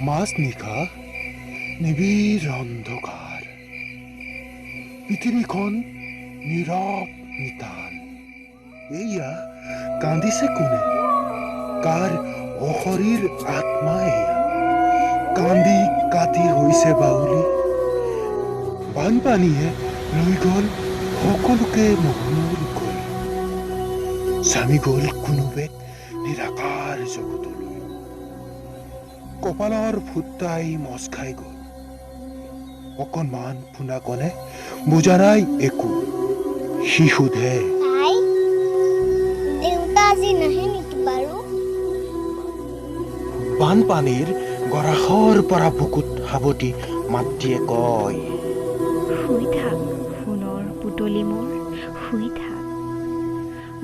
মাছ নিশা নিবিড় অন্ধকাৰ, পৃথিৱীখন নীৰৱ নিতান। এয়া কান্দিছে কোনে? কাৰ অশৰীৰ আত্মা এয়া? কান্দি কাটি হৈছে বাউলি। বানপানীয়ে লৈ গ'ল সকলোকে মহমূল কৰি। স্বামী গ'ল কোনোবেগ নিৰাকাৰ জগতলৈ। কপালৰ ফুটাই মচ খাই গ'ল। অকণমান পোনাকণে বুজা নাই একো। সি সোধে, তাই দেউতা আজি নাহে নেকি বাৰু? বানপানীৰ গৰাখৰ পৰা বুকুত সাৱটি মাতৃয়ে কয়, শুই থাক সোণৰ পুতলি মোৰ, শুই থাক,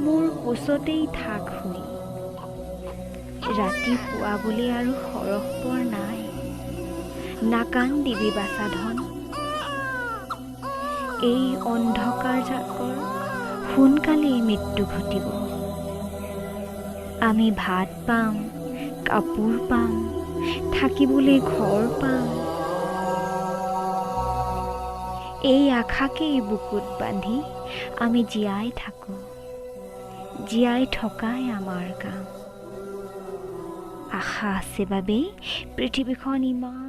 মোৰ কোচতেই থাক শুই। ৰাতি শুৱাবলৈ আৰু সৰহ পৰ নাই, নাকান্দিবি বাচা ধন। এই অন্ধকাৰ জাকৰ সোনকালেই মৃত্যু ঘটিব। আমি ভাত পাম, কাপোৰ পাম, থাকিবলৈ ঘৰ পাম। এই আশাকেই বুকুত বান্ধি আমি জীয়াই থাকোঁ। জীয়াই থকাই আমাৰ কাম। আশা আছে বাবেই পৃথিৱীখন ইমান